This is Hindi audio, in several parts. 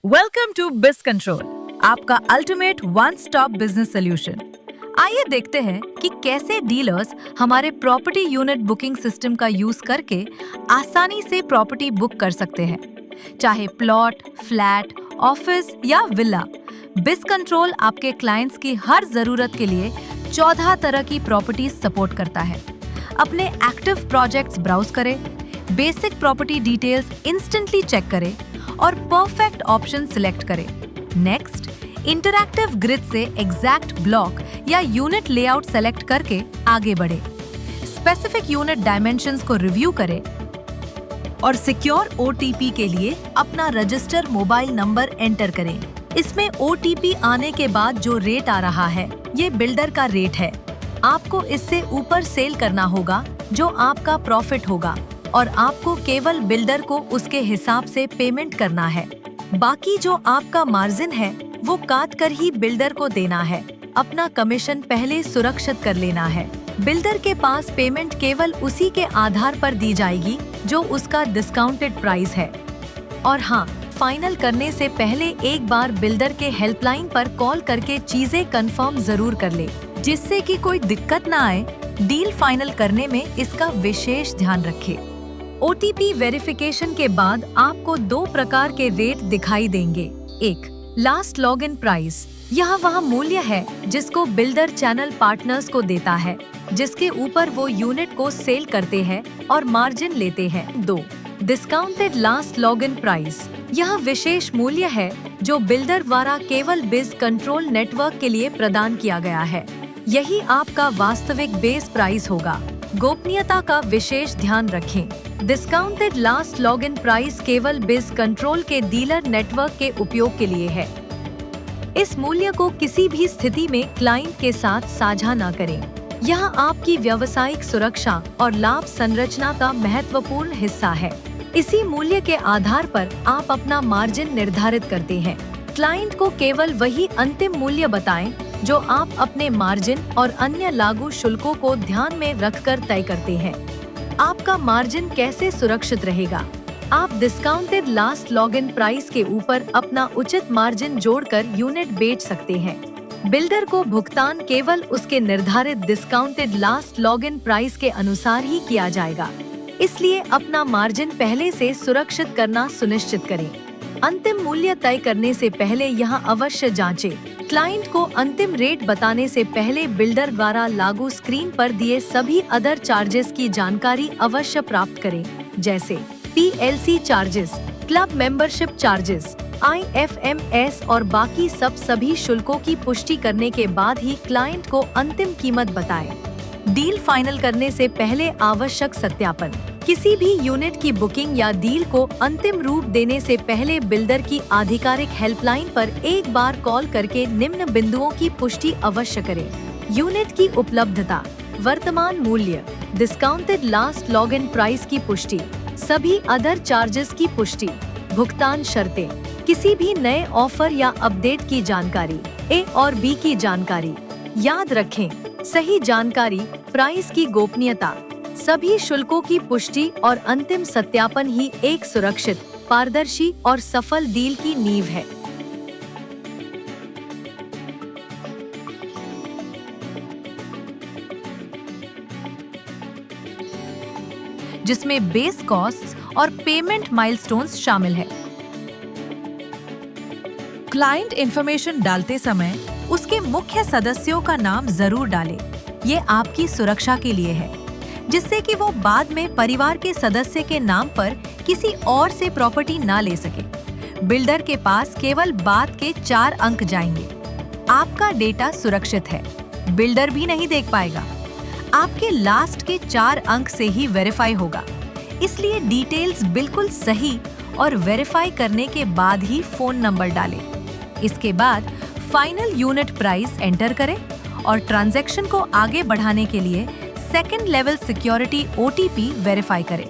वेलकम टू बिज कंट्रोल, आपका ultimate one stop business solution. आइए देखते हैं कि कैसे डीलर्स हमारे प्रॉपर्टी यूनिट बुकिंग सिस्टम का यूज करके आसानी से प्रॉपर्टी बुक कर सकते हैं, चाहे प्लॉट, फ्लैट, ऑफिस या विला। बिज कंट्रोल आपके क्लाइंट्स की हर जरूरत के लिए 14 तरह की प्रॉपर्टी सपोर्ट करता है। अपने एक्टिव प्रोजेक्ट्स ब्राउज करें, basic property details instantly check करें और परफेक्ट ऑप्शन सिलेक्ट करें। नेक्स्ट, इंटरैक्टिव ग्रिड से एग्जैक्ट ब्लॉक या यूनिट लेआउट सेलेक्ट करके आगे बढ़े। स्पेसिफिक यूनिट डायमेंशंस को रिव्यू करें और सिक्योर ओटीपी के लिए अपना रजिस्टर मोबाइल नंबर एंटर करें। इसमें ओटीपी आने के बाद जो रेट आ रहा है, ये बिल्डर का रेट है। आपको इससे ऊपर सेल करना होगा जो आपका प्रॉफिट होगा और आपको केवल बिल्डर को उसके हिसाब से पेमेंट करना है। बाकी जो आपका मार्जिन है वो काट कर ही बिल्डर को देना है। अपना कमीशन पहले सुरक्षित कर लेना है। बिल्डर के पास पेमेंट केवल उसी के आधार पर दी जाएगी जो उसका डिस्काउंटेड प्राइस है। और हाँ, फाइनल करने से पहले एक बार बिल्डर के हेल्पलाइन पर कॉल करके चीजें कंफर्म जरूर कर ले, जिससे कि कोई दिक्कत ना आए। डील फाइनल करने में इसका विशेष ध्यान रखें। ओटीपी वेरिफिकेशन के बाद आपको 2 प्रकार के रेट दिखाई देंगे। एक, लास्ट लॉगिन प्राइस। यह वह मूल्य है जिसको बिल्डर चैनल पार्टनर्स को देता है, जिसके ऊपर वो यूनिट को सेल करते हैं और मार्जिन लेते हैं। 2, डिस्काउंटेड लास्ट लॉगिन प्राइस। यह विशेष मूल्य है जो बिल्डर द्वारा केवल बिज कंट्रोल नेटवर्क के लिए प्रदान किया गया है। यही आपका वास्तविक बेस प्राइस होगा। गोपनीयता का विशेष ध्यान रखें। डिस्काउंटेड लास्ट लॉगिन प्राइस केवल बिज कंट्रोल के डीलर नेटवर्क के उपयोग के लिए है। इस मूल्य को किसी भी स्थिति में क्लाइंट के साथ साझा न करें। यह आपकी व्यावसायिक सुरक्षा और लाभ संरचना का महत्वपूर्ण हिस्सा है। इसी मूल्य के आधार पर आप अपना मार्जिन निर्धारित करते हैं। क्लाइंट को केवल वही अंतिम मूल्य बताएं जो आप अपने मार्जिन और अन्य लागू शुल्कों को ध्यान में रखकर तय करते हैं। आपका मार्जिन कैसे सुरक्षित रहेगा? आप डिस्काउंटेड लास्ट लॉगिन प्राइस के ऊपर अपना उचित मार्जिन जोड़कर यूनिट बेच सकते हैं। बिल्डर को भुगतान केवल उसके निर्धारित डिस्काउंटेड लास्ट लॉगिन प्राइस के अनुसार ही किया जाएगा, इसलिए अपना मार्जिन पहले से सुरक्षित करना सुनिश्चित करें। अंतिम मूल्य तय करने से पहले यह अवश्य जांचें। क्लाइंट को अंतिम रेट बताने से पहले बिल्डर द्वारा लागू स्क्रीन पर दिए सभी अदर चार्जेस की जानकारी अवश्य प्राप्त करें, जैसे PLC charges, club membership charges, IFMS और बाकी सभी शुल्कों की पुष्टि करने के बाद ही क्लाइंट को अंतिम कीमत बताएं। डील फाइनल करने से पहले आवश्यक सत्यापन। किसी भी यूनिट की बुकिंग या डील को अंतिम रूप देने से पहले बिल्डर की आधिकारिक हेल्पलाइन पर एक बार कॉल करके निम्न बिंदुओं की पुष्टि अवश्य करें। यूनिट की उपलब्धता, वर्तमान मूल्य, डिस्काउंटेड लास्ट लॉगिन प्राइस की पुष्टि, सभी अदर चार्जेस की पुष्टि, भुगतान शर्तें, किसी भी नए ऑफर या अपडेट की जानकारी, ए और बी की जानकारी। याद रखें, सही जानकारी, प्राइस की गोपनीयता, सभी शुल्कों की पुष्टि और अंतिम सत्यापन ही एक सुरक्षित, पारदर्शी और सफल डील की नींव है। जिसमें बेस कॉस्ट्स और पेमेंट माइलस्टोन्स शामिल है। क्लाइंट इंफॉर्मेशन डालते समय उसके मुख्य सदस्यों का नाम जरूर डालें। ये आपकी सुरक्षा के लिए है, जिससे कि वो बाद में परिवार के सदस्य के नाम पर किसी और से प्रॉपर्टी ना ले सके। बिल्डर के पास केवल बाद के 4 अंक जाएंगे। आपका डेटा सुरक्षित है, बिल्डर भी नहीं देख पाएगा। आपके लास्ट के 4 अंक से ही वेरीफाई होगा, इसलिए डिटेल्स बिल्कुल सही और वेरीफाई करने के बाद ही फोन नंबर डालें। इसके बाद फाइनल यूनिट प्राइस एंटर करें और ट्रांजैक्शन को आगे बढ़ाने के लिए second level security OTP verify करें।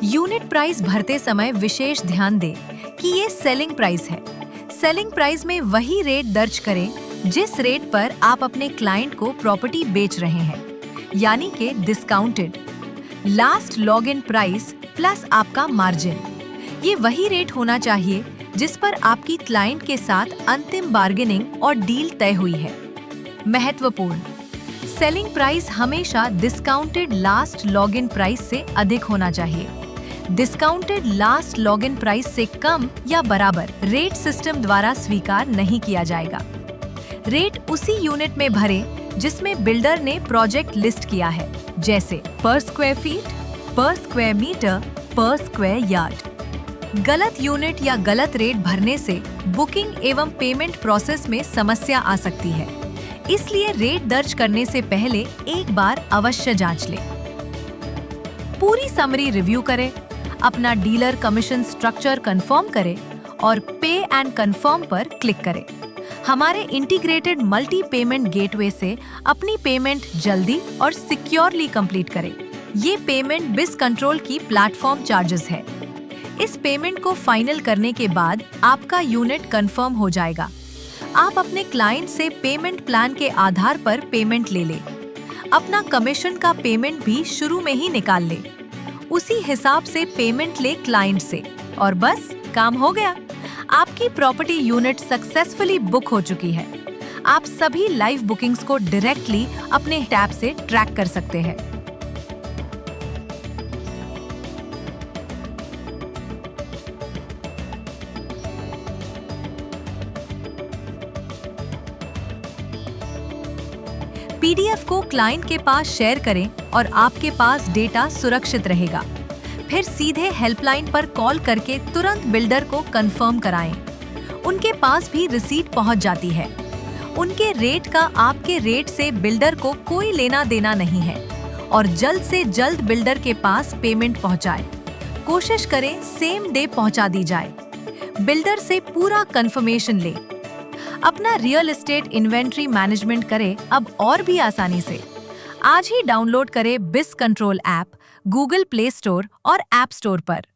यूनिट प्राइस भरते समय विशेष ध्यान दें कि ये सेलिंग प्राइस है। सेलिंग प्राइस में वही रेट दर्ज करें जिस रेट पर आप अपने क्लाइंट को प्रॉपर्टी बेच रहे हैं, यानी कि discounted last login price plus आपका मार्जिन। ये वही रेट होना चाहिए जिस पर आपकी क्लाइंट के साथ अंतिम बार्गेनिंग और डील तय हुई है। महत्वपूर्ण, सेलिंग प्राइस हमेशा डिस्काउंटेड लास्ट लॉगिन प्राइस से अधिक होना चाहिए। डिस्काउंटेड लास्ट लॉगिन प्राइस से कम या बराबर रेट सिस्टम द्वारा स्वीकार नहीं किया जाएगा। रेट उसी यूनिट में भरें जिसमें बिल्डर ने प्रोजेक्ट लिस्ट किया है, जैसे पर स्क्वायर फीट, पर स्क्वायर मीटर, पर स्क्वायर यार्ड। गलत यूनिट या गलत रेट भरने से बुकिंग एवं पेमेंट प्रोसेस में समस्या आ सकती है, इसलिए रेट दर्ज करने से पहले एक बार अवश्य जांच लें। पूरी समरी रिव्यू करें, अपना डीलर कमीशन स्ट्रक्चर कंफर्म करें और पे एंड कंफर्म पर क्लिक करें। हमारे इंटीग्रेटेड मल्टी पेमेंट गेटवे से अपनी पेमेंट जल्दी और सिक्योरली कंप्लीट करें। ये पेमेंट बिस कंट्रोल की प्लेटफॉर्म चार्जेस है। इस पेमेंट को फाइनल करने के बाद आपका यूनिट कंफर्म हो जाएगा। आप अपने क्लाइंट से पेमेंट प्लान के आधार पर पेमेंट ले लें। अपना कमीशन का पेमेंट भी शुरू में ही निकाल ले। उसी हिसाब से पेमेंट ले क्लाइंट से और बस काम हो गया। आपकी प्रॉपर्टी यूनिट सक्सेसफुली बुक हो चुकी है। आप सभी लाइव बुकिंग्स को डायरेक्टली अपने टैब से ट्रैक कर सकते हैं। पीडीएफ को क्लाइंट के पास शेयर करें और आपके पास डेटा सुरक्षित रहेगा। फिर सीधे हेल्पलाइन पर कॉल करके तुरंत बिल्डर को कंफर्म कराएं। उनके पास भी रिसीट पहुंच जाती है। उनके रेट का आपके रेट से बिल्डर को कोई लेना देना नहीं है और जल्द से जल्द बिल्डर के पास पेमेंट पहुंचाएं। कोशिश करें सेम डे पहुंचा दी जाए। बिल्डर से पूरा कंफर्मेशन लें। अपना रियल एस्टेट इन्वेंट्री मैनेजमेंट करें अब और भी आसानी से। आज ही डाउनलोड करें बिस control app Google play store और ऐप स्टोर पर।